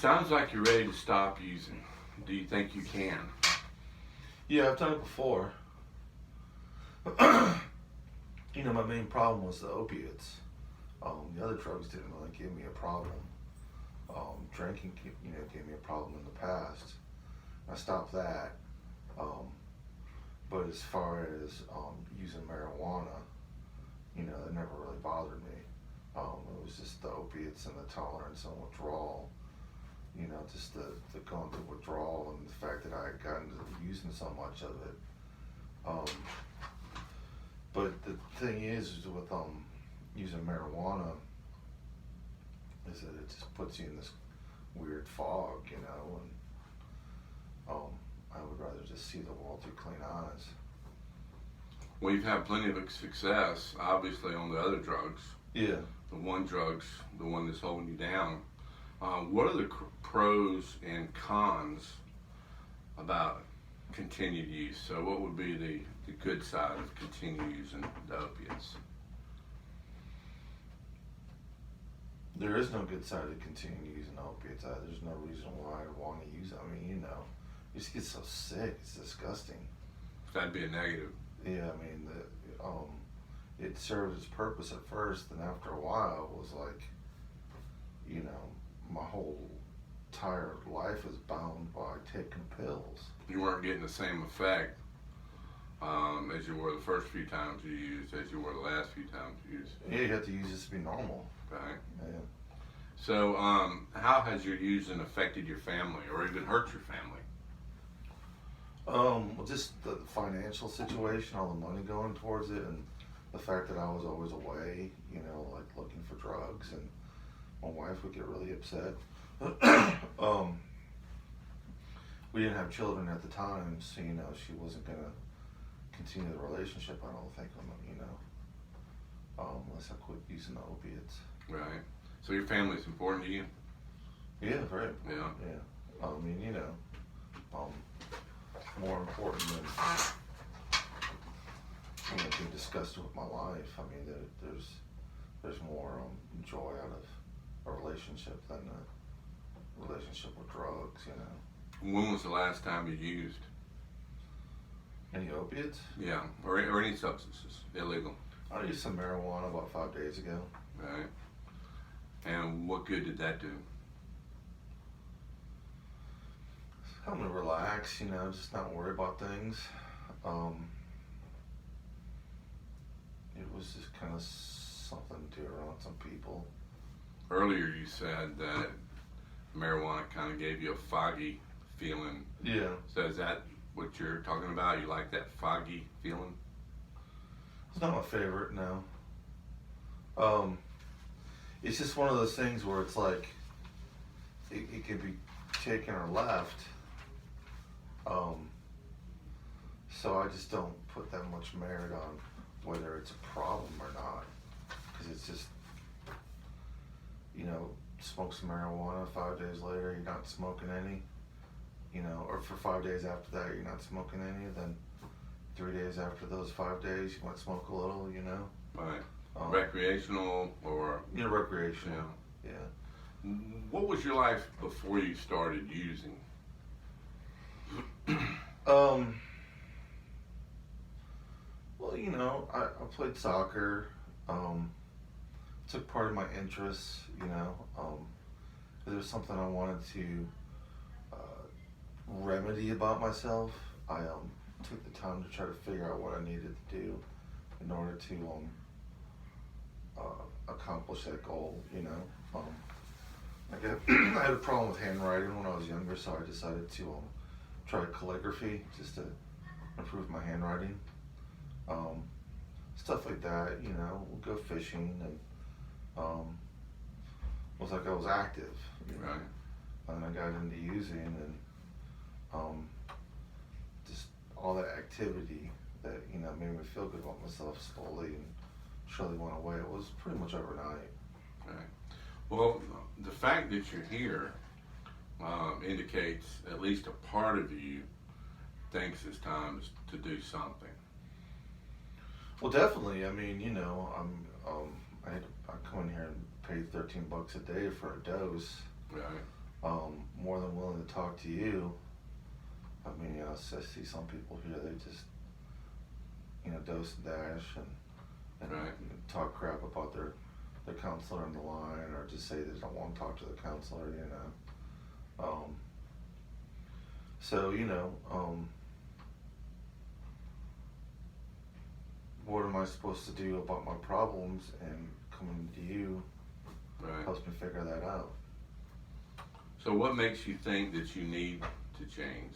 Sounds like you're ready to stop using. Do you think you can? Yeah, I've done it before. My main problem was the opiates. The other drugs didn't really give me a problem. Drinking, gave me a problem in the past. I stopped that. But as far as using marijuana, that never really bothered me. It was just the opiates and the tolerance and withdrawal. Just the going through withdrawal and the fact that I had gotten to using so much of it. But the thing is with using marijuana is that it just puts you in this weird fog, and I would rather just see the world through clean eyes. Well, you've had plenty of success, obviously, on the other drugs. Yeah. The one that's holding you down. What are the pros and cons about continued use? So what would be the good side of continuing using the opiates? There is no good side to continue using opiates. There's no reason why I want to use it. I mean, you just get so sick. It's disgusting. That'd be a negative. Yeah, I mean, it served its purpose at first, and after a while, it was like, my whole entire life is bound by taking pills. You weren't getting the same effect as you were the first few times you used, as you were the last few times you used. Yeah, you have to use this to be normal. Right. Yeah. So, how has your using affected your family, or even hurt your family? Well, just the financial situation, all the money going towards it, and the fact that I was always away, like looking for drugs, and my wife would get really upset. We didn't have children at the time, so she wasn't gonna continue the relationship. I don't think, unless I quit using the opiates. Right. So your family's important to you? Yeah, very important. Yeah. Yeah. I mean, more important than being disgusted with my life. I mean, there's more joy out of a relationship than a relationship with drugs. When was the last time you used? Any opiates? Yeah, or any substances, illegal. I used some marijuana about 5 days ago. Right. And what good did that do? Help me relax, just not worry about things. It was just kind of something to do around some people. Earlier you said that marijuana kind of gave you a foggy feeling. Yeah. So is that what you're talking about? You like that foggy feeling? It's not my favorite, no. It's just one of those things where it's like, it can be taken or left. So I just don't put that much merit on whether it's a problem or not. Because it's just, smoke some marijuana, 5 days later you're not smoking any. Or for 5 days after that you're not smoking any. Then 3 days after those 5 days you might smoke a little, Right. Recreational or? Yeah, recreational. Yeah. What was your life before you started using? Well, I played soccer, took part of my interests, there was something I wanted to remedy about myself. I took the time to try to figure out what I needed to do in order to accomplish that goal, I had a problem with handwriting when I was younger, so I decided to try calligraphy just to improve my handwriting. Stuff like that, we'll go fishing, and it was like I was active, Right. And I got into using, and just all that activity that made me feel good about myself slowly and surely went away. It was pretty much overnight. Right. Well, the fact that you're here indicates at least a part of you thinks it's time to do something. Well, definitely. I mean, I come in here and pay $13 a day for a dose. Right. more than willing to talk to you. I mean, I see some people here, they just, dose and dash and Right. talk crap about their counselor on the line, or just say they don't want to talk to the counselor, So, what am I supposed to do about my problems? And coming to you Right. helps me figure that out. So what makes you think that you need to change?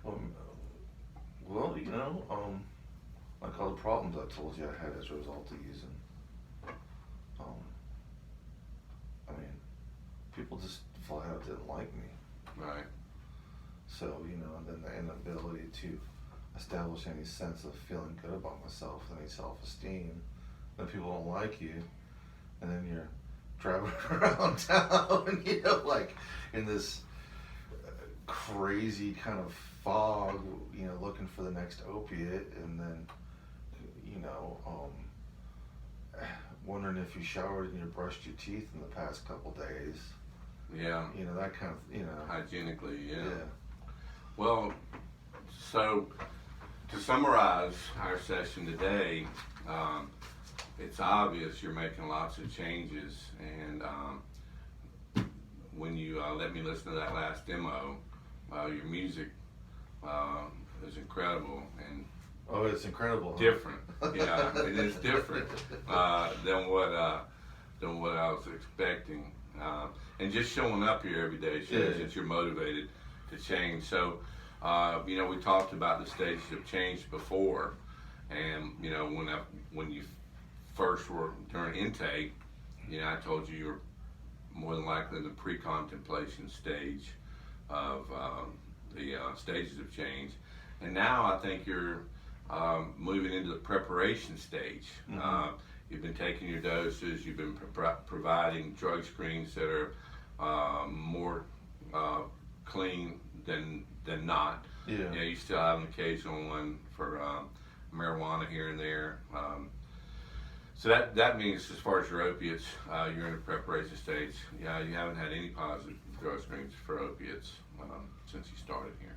Well, like all the problems I told you I had as a result of using. I mean, people just flat out didn't like me. Right. So, and then the inability to establish any sense of feeling good about myself, any self-esteem. Then people don't like you, and then you're driving around town, like in this crazy kind of fog, looking for the next opiate, and then, wondering if you showered and you brushed your teeth in the past couple days. Yeah. That kind of, Hygienically, yeah. Yeah. Well, so to summarize our session today, it's obvious you're making lots of changes, and when you let me listen to that last demo, your music is incredible and Oh, it's incredible. Huh? different. Yeah, it is different than what I was expecting. And just showing up here every day shows that you're motivated to change. So, we talked about the stages of change before, and when you first were during intake, I told you you're more than likely in the pre-contemplation stage of the stages of change, and now I think you're moving into the preparation stage. Mm-hmm. You've been taking your doses. You've been providing drug screens that are more clean than not. Yeah. You still have an occasional one for marijuana here and there. So that means, as far as your opiates, you're in the preparation stage. Yeah, you haven't had any positive drug screens for opiates since you started here.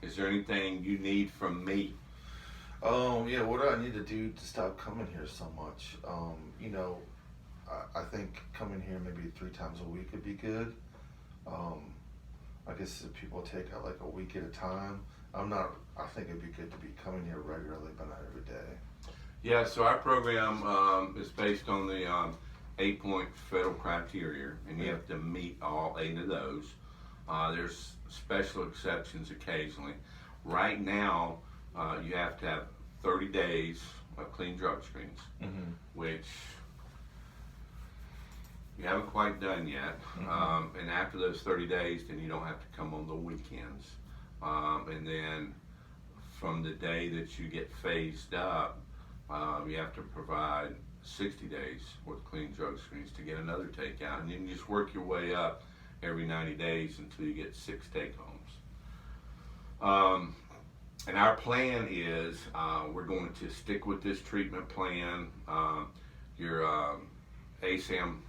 Is there anything you need from me? Yeah, what do I need to do to stop coming here so much? I think coming here maybe 3 times a week would be good. I guess if people take out like a week at a time, I think it'd be good to be coming here regularly, but not every day. Yeah, so our program is based on the 8-point federal criteria, and you have to meet all 8 of those. There's special exceptions occasionally. Right now, you have to have 30 days of clean drug screens, Mm-hmm. which you haven't quite done yet. Mm-hmm. And after those 30 days, then you don't have to come on the weekends. And then from the day that you get phased up, you have to provide 60 days worth of clean drug screens to get another takeout. And then you just work your way up every 90 days until you get 6 take-homes. And our plan is we're going to stick with this treatment plan. Your ASAM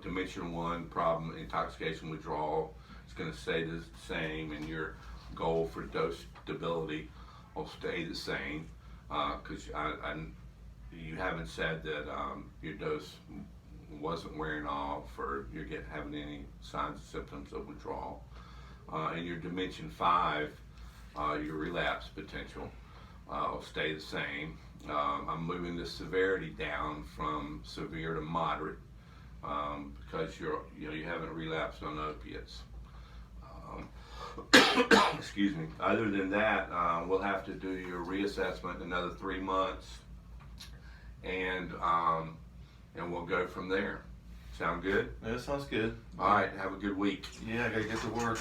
Dimension 1 problem, intoxication withdrawal, is going to stay the same, and your goal for dose stability will stay the same, because you haven't said that your dose wasn't wearing off or you're having any signs and symptoms of withdrawal. And your Dimension 5, your relapse potential will stay the same. I'm moving the severity down from severe to moderate because you haven't relapsed on opiates. Excuse me. Other than that, we'll have to do your reassessment in another 3 months, and we'll go from there. Sound good? Yeah, that sounds good. All right. Have a good week. Yeah, I gotta get to work.